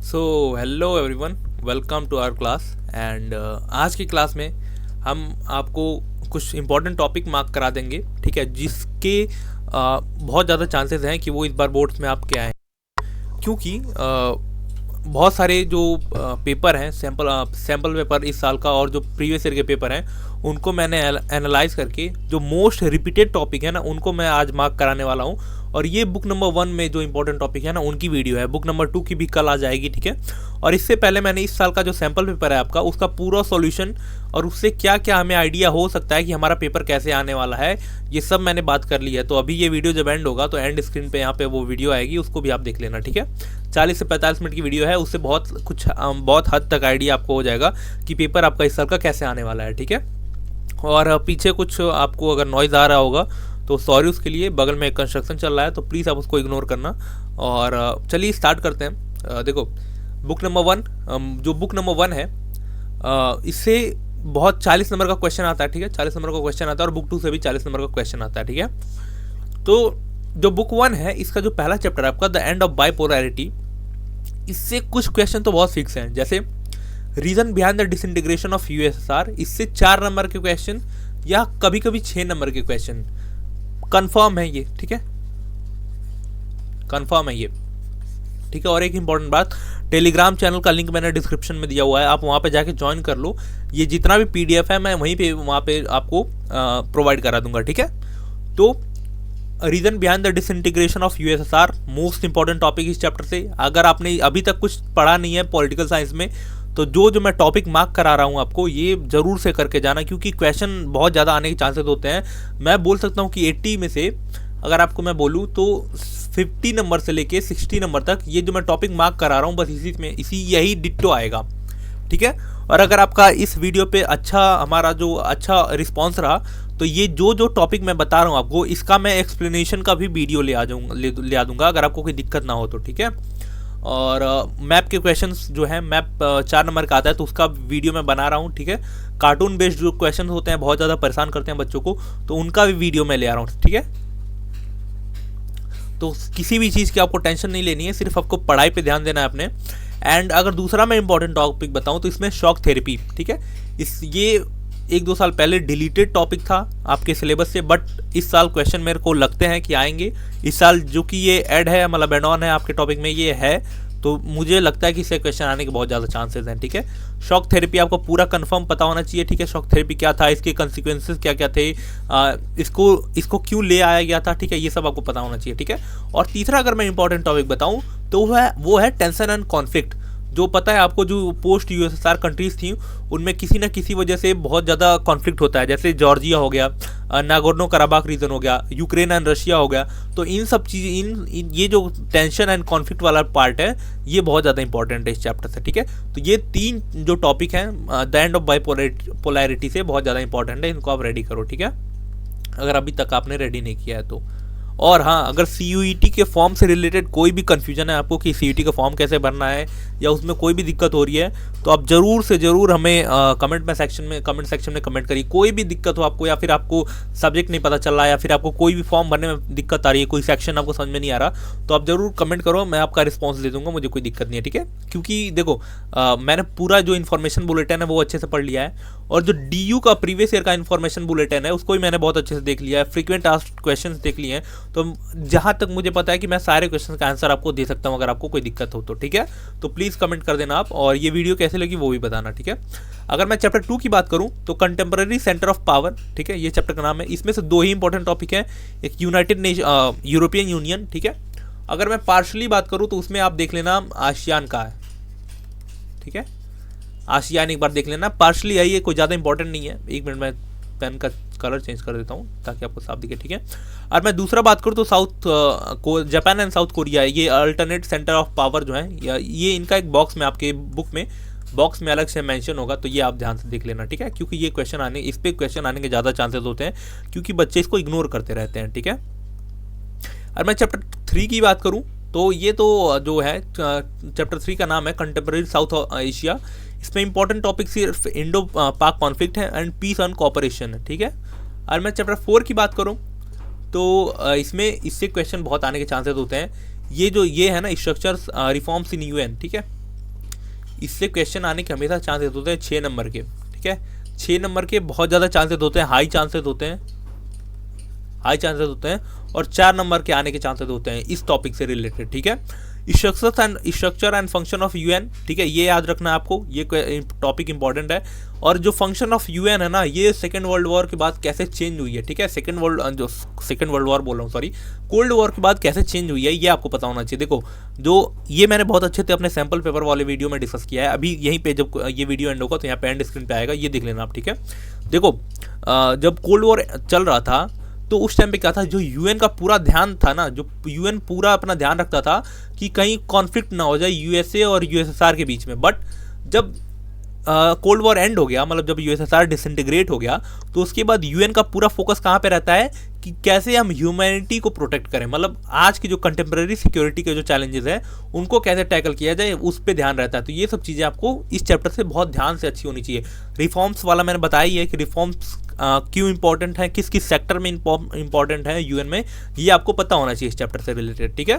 So hello everyone, welcome to our class. And आज की class में हम आपको कुछ इम्पोर्टेंट टॉपिक मार्क करा देंगे, ठीक है, जिसके बहुत ज़्यादा चांसेस हैं कि वो इस बार बोर्ड्स में आपके आएँ, क्योंकि बहुत सारे जो पेपर हैं, सैम्पल पेपर इस साल का और जो प्रीवियस ईयर के पेपर हैं उनको मैंने एनालाइज करके जो मोस्ट रिपीटेड टॉपिक है ना उनको मैं आज मार्क कराने वाला हूँ। और ये बुक नंबर 1 में जो इंपॉर्टेंट टॉपिक है ना उनकी वीडियो है। बुक नंबर 2 की भी कल आ जाएगी, ठीक है। और इससे पहले मैंने इस साल का जो सैम्पल पेपर है आपका उसका पूरा सॉल्यूशन और उससे क्या क्या हमें आइडिया हो सकता है कि हमारा पेपर कैसे आने वाला है, ये सब मैंने बात कर ली है। तो अभी ये वीडियो जब एंड होगा तो एंड स्क्रीन पे यहाँ पे वो वीडियो आएगी, उसको भी आप देख लेना, ठीक है। 40 से 45 मिनट की वीडियो है, उससे बहुत हद तक आइडिया आपको हो जाएगा कि पेपर आपका इस साल का कैसे आने वाला है, ठीक है। और पीछे कुछ आपको अगर नॉइज़ आ रहा होगा तो सॉरी उसके लिए, बगल में एक कंस्ट्रक्शन चल रहा है तो प्लीज़ आप उसको इग्नोर करना। और चलिए स्टार्ट करते हैं। देखो बुक नंबर 1, जो बुक नंबर 1 है इससे बहुत 40 नंबर का क्वेश्चन आता है, ठीक है। 40 नंबर का क्वेश्चन आता है और बुक 2 से भी 40 नंबर का क्वेश्चन आता है, ठीक है। तो जो बुक 1 है इसका जो पहला चैप्टर है आपका द एंड ऑफ बाइपोलैरिटी, इससे कुछ क्वेश्चन तो बहुत फिक्स हैं, जैसे reason behind the disintegration of USSR, इससे 4 नंबर के क्वेश्चन या कभी कभी 6 नंबर के क्वेश्चन कंफर्म है ये, ठीक है, कंफर्म है ये, ठीक है। और एक इंपॉर्टेंट बात, टेलीग्राम चैनल का लिंक मैंने डिस्क्रिप्शन में दिया हुआ है, आप वहाँ पे जाके ज्वाइन कर लो। ये जितना भी पीडीएफ है मैं वहीं पे वहाँ पे आपको प्रोवाइड करा दूंगा, ठीक है। तो reason behind the disintegration of USSR most important topic इस चैप्टर से। अगर आपने अभी तक कुछ पढ़ा नहीं है पॉलिटिकल साइंस में तो जो मैं टॉपिक मार्क करा रहा हूँ आपको ये ज़रूर से करके जाना, क्योंकि क्वेश्चन बहुत ज़्यादा आने के चांसेस होते हैं। मैं बोल सकता हूँ कि 80 में से अगर आपको मैं बोलूँ तो 50 नंबर से लेके 60 नंबर तक ये जो मैं टॉपिक मार्क करा रहा हूँ बस यही डिट्टो आएगा, ठीक है। और अगर आपका इस वीडियो पे हमारा जो अच्छा रिस्पॉन्स रहा तो ये जो टॉपिक मैं बता रहा हूँ आपको इसका मैं एक्सप्लेनेशन का भी वीडियो ले आ दूंगा अगर आपको कोई दिक्कत ना हो तो, ठीक है। और मैप के क्वेश्चंस जो है, मैप 4 नंबर का आता है तो उसका वीडियो मैं बना रहा हूँ, ठीक है। कार्टून बेस्ड जो क्वेश्चन होते हैं बहुत ज़्यादा परेशान करते हैं बच्चों को, तो उनका भी वीडियो मैं ले आ रहा हूँ, ठीक है। तो किसी भी चीज़ की आपको टेंशन नहीं लेनी है, सिर्फ आपको पढ़ाई पे ध्यान देना है अपने। एंड अगर दूसरा मैं इंपॉर्टेंट टॉपिक बताऊँ तो इसमें शॉक थेरेपी, ठीक है। ये 1-2 साल पहले डिलीटेड टॉपिक था आपके सिलेबस से, बट इस साल क्वेश्चन मेरे को लगते हैं कि आएंगे इस साल, जो कि ये ऐड है मतलब एड ऑन है आपके टॉपिक में ये है, तो मुझे लगता है कि इससे क्वेश्चन आने के बहुत ज़्यादा चांसेस हैं, ठीक है। शॉक थेरेपी आपको पूरा कंफर्म पता होना चाहिए, ठीक है। शॉक थेरेपी क्या था, इसके कंसिक्वेंसेस क्या क्या थे, इसको क्यों ले आया गया था, ठीक है, ये सब आपको पता होना चाहिए, ठीक है। और तीसरा अगर मैं इंपॉर्टेंट टॉपिक बताऊँ तो वो है टेंशन एंड कॉन्फ्लिक्ट। जो पता है आपको जो पोस्ट यूएसएसआर कंट्रीज थी उनमें किसी न किसी वजह से बहुत ज़्यादा कॉन्फ्लिक्ट होता है, जैसे जॉर्जिया हो गया, नागोर्नो कराबाख रीजन हो गया, यूक्रेन एंड रशिया हो गया। तो इन सब चीज़ ये जो टेंशन एंड कॉन्फ्लिक्ट वाला पार्ट है ये बहुत ज़्यादा इंपॉर्टेंट है इस चैप्टर से, ठीक है। तो ये 3 जो टॉपिक हैं द एंड ऑफ बाइपोलैरिटी से बहुत ज़्यादा इंपॉर्टेंट है, इनको आप रेडी करो, ठीक है, अगर अभी तक आपने रेडी नहीं किया है तो। और हाँ, अगर सीयूईटी के फॉर्म से रिलेटेड कोई भी कन्फ्यूजन है आपको कि सीयूईटी का फॉर्म कैसे भरना है या उसमें कोई भी दिक्कत हो रही है तो आप ज़रूर से ज़रूर हमें कमेंट सेक्शन में कमेंट करिए। कोई भी दिक्कत हो आपको, या फिर आपको सब्जेक्ट नहीं पता चल रहा है, या फिर आपको कोई भी फॉर्म भरने में दिक्कत आ रही है, कोई सेक्शन आपको समझ में नहीं आ रहा, तो आप ज़रूर कमेंट करो, मैं आपका रिस्पॉन्स दे दूंगा, मुझे कोई दिक्कत नहीं है, ठीक है। क्योंकि देखो मैंने पूरा जो इन्फॉर्मेशन बुलेटिन है वो अच्छे से पढ़ लिया है, और जो DU का प्रीवियस ईयर का इन्फॉर्मेशन बुलेटिन है उसको भी मैंने बहुत अच्छे से देख लिया है, फ्रीक्वेंट आस्क्ड क्वेश्चन देख लिए हैं। तो जहाँ तक मुझे पता है कि मैं सारे क्वेश्चन का आंसर आपको दे सकता हूँ अगर आपको कोई दिक्कत हो तो, ठीक है। तो प्लीज़ कमेंट कर देना आप, और ये वीडियो कैसे लगी वो भी बताना, ठीक है। अगर मैं चैप्टर 2 की बात करूँ तो कंटेम्प्रेरी सेंटर ऑफ पावर, ठीक है, ये चैप्टर का नाम है। इसमें से 2 ही इंपॉर्टेंट टॉपिक है, एक यूरोपियन यूनियन, ठीक है। अगर मैं पार्शली बात करूँ तो उसमें आप देख लेना आसियान का है, ठीक है, आसियान एक बार देख लेना, पार्शली है ये, कोई ज़्यादा इंपॉर्टेंट नहीं है। 1 मिनट में पेन का कलर चेंज कर देता हूँ ताकि आपको साफ दिखे, ठीक है। और मैं दूसरा बात करूँ तो जापान एंड साउथ कोरिया, ये अल्टरनेट सेंटर ऑफ पावर जो है, ये इनका एक बॉक्स में आपके बुक में बॉक्स में अलग से मेंशन होगा, तो ये आप ध्यान से देख लेना, ठीक है, क्योंकि ये इस पे क्वेश्चन आने के ज़्यादा चांसेस होते हैं क्योंकि बच्चे इसको इग्नोर करते रहते हैं, ठीक है। और मैं चैप्टर 3 की बात करूँ तो ये तो जो है चैप्टर 3 का नाम है कंटेम्प्रेरी साउथ एशिया। इसमें इंपॉर्टेंट टॉपिक सिर्फ इंडो पाक कॉन्फ्लिक्ट है एंड पीस एंड कोऑपरेशन है, ठीक है। और मैं चैप्टर 4 की बात करूँ तो इससे क्वेश्चन बहुत आने के चांसेस होते हैं। ये है ना स्ट्रक्चर्स रिफॉर्म्स इन UN, ठीक है, इससे क्वेश्चन आने के हमेशा चांसेस होते हैं 6 नंबर के, ठीक है। 6 नंबर के बहुत ज़्यादा चांसेस होते हैं, हाई चांसेस होते हैं, और 4 नंबर के आने के चांसेस होते हैं इस टॉपिक से रिलेटेड, ठीक है। Structure and function of UN, ठीक है, ये याद रखना है आपको, ये टॉपिक इंपॉर्टेंट है। और जो फंक्शन ऑफ यूएन है ना, ये सेकेंड वर्ल्ड वॉर के बाद कैसे चेंज हुई है, ठीक है। सेकेंड वर्ल्ड वॉर बोल रहा हूँ, सॉरी, कोल्ड वॉर के बाद कैसे चेंज हुई है, ये आपको पता होना चाहिए। देखो, जो ये मैंने बहुत अच्छे से अपने सैम्पल पेपर वाले वीडियो में डिस्कस किया है। अभी यहीं पे जब ये वीडियो एंड होगा तो यहाँ पे एंड स्क्रीन पे आएगा, ये देख लेना आप, ठीक है। देखो, जब कोल्ड वॉर चल रहा था तो उस टाइम पे क्या था, जो यूएन का पूरा ध्यान था ना, जो यूएन पूरा अपना ध्यान रखता था कि कहीं कॉन्फ्लिक्ट ना हो जाए यूएसए और यूएसएसआर के बीच में। बट जब कोल्ड वॉर एंड हो गया, मतलब जब यूएसएसआर डिसइंटीग्रेट हो गया, तो उसके बाद यूएन का पूरा फोकस कहाँ पे रहता है कि कैसे हम ह्यूमैनिटी को प्रोटेक्ट करें, मतलब आज की जो कंटेम्प्रेरी सिक्योरिटी के जो चैलेंजेस हैं उनको कैसे टैकल किया जाए, उस पर ध्यान रहता है। तो ये सब चीज़ें आपको इस चैप्टर से बहुत ध्यान से अच्छी होनी चाहिए। रिफॉर्म्स वाला मैंने बताया ही है कि रिफॉर्म्स क्यों इंपॉर्टेंट है, किस किस सेक्टर में इंपॉर्टेंट है यूएन में, ये आपको पता होना चाहिए इस चैप्टर से रिलेटेड, ठीक है।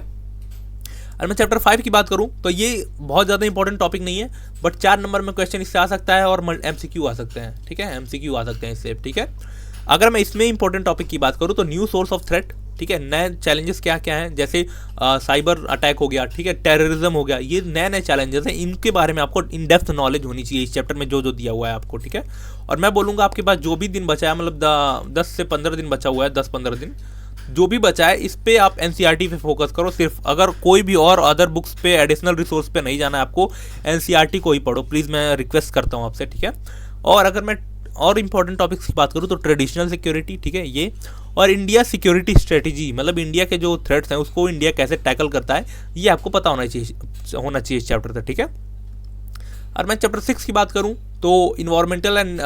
और मैं चैप्टर 5 की बात करूं तो ये बहुत ज़्यादा इंपॉर्टेंट टॉपिक नहीं है, बट 4 नंबर में क्वेश्चन इससे आ सकता है और एमसीक्यू आ सकते हैं, ठीक है, एमसीक्यू आ सकते हैं इससे, ठीक है। अगर मैं इसमें इंपॉर्टेंट टॉपिक की बात करूं तो न्यू सोर्स ऑफ थ्रेट, ठीक है, नए चैलेंजेस क्या क्या हैं, जैसे साइबर अटैक हो गया, ठीक है, टेररिज्म हो गया, ये नए नए चैलेंजेस हैं, इनके बारे में आपको इन डेप्थ नॉलेज होनी चाहिए इस चैप्टर में जो जो दिया हुआ है आपको, ठीक है। और मैं बोलूँगा आपके पास जो भी दिन बचा है, मतलब 10 से 15 दिन बचा हुआ है, 10-15 दिन जो भी बचा है, इस पे आप एनसीईआरटी पे फोकस करो सिर्फ। अगर कोई भी और अदर बुक्स पे एडिशनल रिसोर्स पे नहीं जाना है आपको, एनसीईआरटी को ही पढ़ो प्लीज़, मैं रिक्वेस्ट करता हूँ आपसे, ठीक है। और अगर मैं और इम्पॉर्टेंट टॉपिक्स की बात करूँ तो ट्रेडिशनल सिक्योरिटी, ठीक है, ये, और इंडिया सिक्योरिटी स्ट्रेटजी, मतलब इंडिया के जो थ्रेट्स हैं उसको इंडिया कैसे टैकल करता है, ये आपको पता होना चाहिए इस चैप्टर से, ठीक है। और मैं चैप्टर 6 की बात करूं तो इन्वायरमेंटल एंड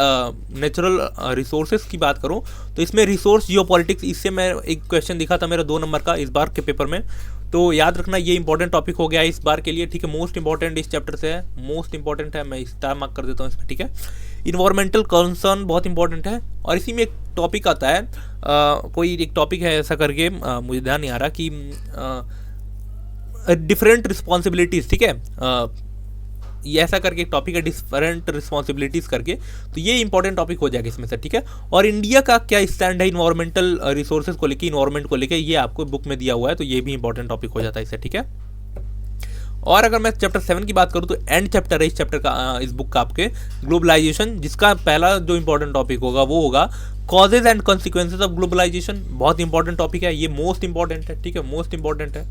नेचुरल रिसोर्सेज की बात करूं तो इसमें रिसोर्स जियोपॉलिटिक्स, इससे मैं एक क्वेश्चन दिखा था मेरा 2 नंबर का इस बार के पेपर में, तो याद रखना ये इंपॉर्टेंट टॉपिक हो गया इस बार के लिए, ठीक है। मोस्ट इंपॉर्टेंट इस चैप्टर से है, मोस्ट इंपॉर्टेंट है, मैं स्टार मार्क कर देता हूँ इस पर, ठीक है। इन्वायरमेंटल कंसर्न बहुत इंपॉर्टेंट है, और इसी में एक टॉपिक आता है, कोई एक टॉपिक है ऐसा करके, मुझे ध्यान नहीं आ रहा कि डिफरेंट रिस्पॉन्सिबिलिटीज़, ठीक है, ये ऐसा करके एक टॉपिक है डिफरेंट रिस्पॉन्सिबिलिटीज़ करके, तो ये इंपॉर्टेंट टॉपिक हो जाएगा इसमें से, ठीक है। और इंडिया का क्या स्टैंड है इन्वायरमेंटल रिसोर्सेज को लेके, इन्वायरमेंट को लेके, ये आपको बुक में दिया हुआ है, तो ये भी इंपॉर्टेंट टॉपिक हो जाता है इससे, ठीक है। और अगर मैं चैप्टर 7 की बात करूँ तो एंड चैप्टर है इस चैप्टर का, इस बुक का आपके, ग्लोबलाइजेशन, जिसका पहला जो इंपॉर्टेंट टॉपिक होगा वो होगा causes and consequences of globalisation. बहुत इंपॉर्टेंट टॉपिक है, ये मोस्ट इंपॉर्टेंट है, ठीक है, मोस्ट इंपॉर्टेंट है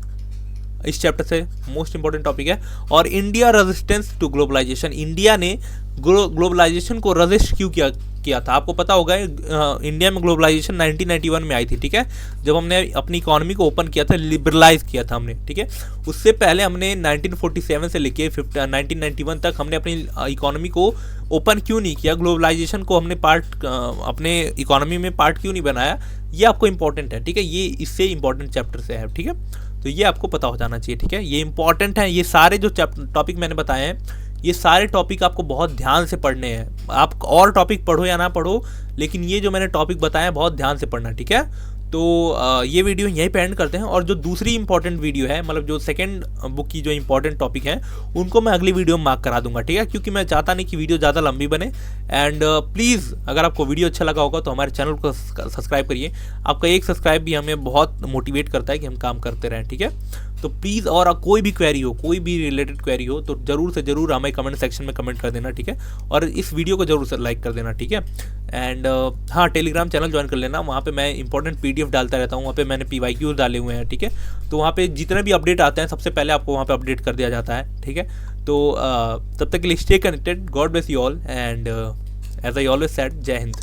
इस चैप्टर से, मोस्ट इंपॉर्टेंट टॉपिक है। और India resistance to globalisation, India ने ग्लोबलाइजेशन को रजिस्ट क्यों किया था, आपको पता होगा इंडिया में ग्लोबलाइजेशन 1991 में आई थी, ठीक है, जब हमने अपनी इकोनॉमी को ओपन किया था, लिबरलाइज किया था हमने, ठीक है। उससे पहले हमने 1947 से लेके 1991 तक हमने अपनी इकोनॉमी को ओपन क्यों नहीं किया, ग्लोबलाइजेशन को हमने पार्ट अपने इकोनॉमी में पार्ट क्यों नहीं बनाया, ये आपको इंपॉर्टेंट है, ठीक है, ये इससे इंपॉर्टेंट चैप्टर से है, ठीक है। तो ये आपको पता हो जाना चाहिए, ठीक है, ये इंपॉर्टेंट है। ये सारे जो टॉपिक मैंने बताए हैं, ये सारे टॉपिक आपको बहुत ध्यान से पढ़ने हैं। आप और टॉपिक पढ़ो या ना पढ़ो, लेकिन ये जो मैंने टॉपिक बताए हैं बहुत ध्यान से पढ़ना, ठीक है। तो ये वीडियो यहीं पे एंड करते हैं, और जो दूसरी इंपॉर्टेंट वीडियो है, मतलब जो सेकंड बुक की जो इंपॉर्टेंट टॉपिक है, उनको मैं अगली वीडियो में मार्क करा दूंगा, ठीक है, क्योंकि मैं चाहता नहीं कि वीडियो ज़्यादा लंबी बने। एंड प्लीज़ अगर आपको वीडियो अच्छा लगा होगा तो हमारे चैनल को सब्सक्राइब करिए, आपका एक सब्सक्राइब भी हमें बहुत मोटिवेट करता है कि हम काम करते रहें, ठीक है। तो प्लीज़, और कोई भी क्वेरी हो, कोई भी रिलेटेड क्वेरी हो तो ज़रूर से ज़रूर हमें कमेंट सेक्शन में कमेंट कर देना, ठीक है, और इस वीडियो को ज़रूर से लाइक कर देना, ठीक है। एंड हाँ, टेलीग्राम चैनल ज्वाइन कर लेना, वहाँ पे मैं इंपॉर्टेंट PDF डालता रहता हूँ, वहाँ पे मैंने PYQ डाले हुए हैं, ठीक है। तो वहाँ पे जितने भी अपडेट आते हैं सबसे पहले आपको वहाँ पे अपडेट कर दिया जाता है, ठीक है। तो तब तक के लिए stay connected, God bless you all, and as I always said, Jai Hind.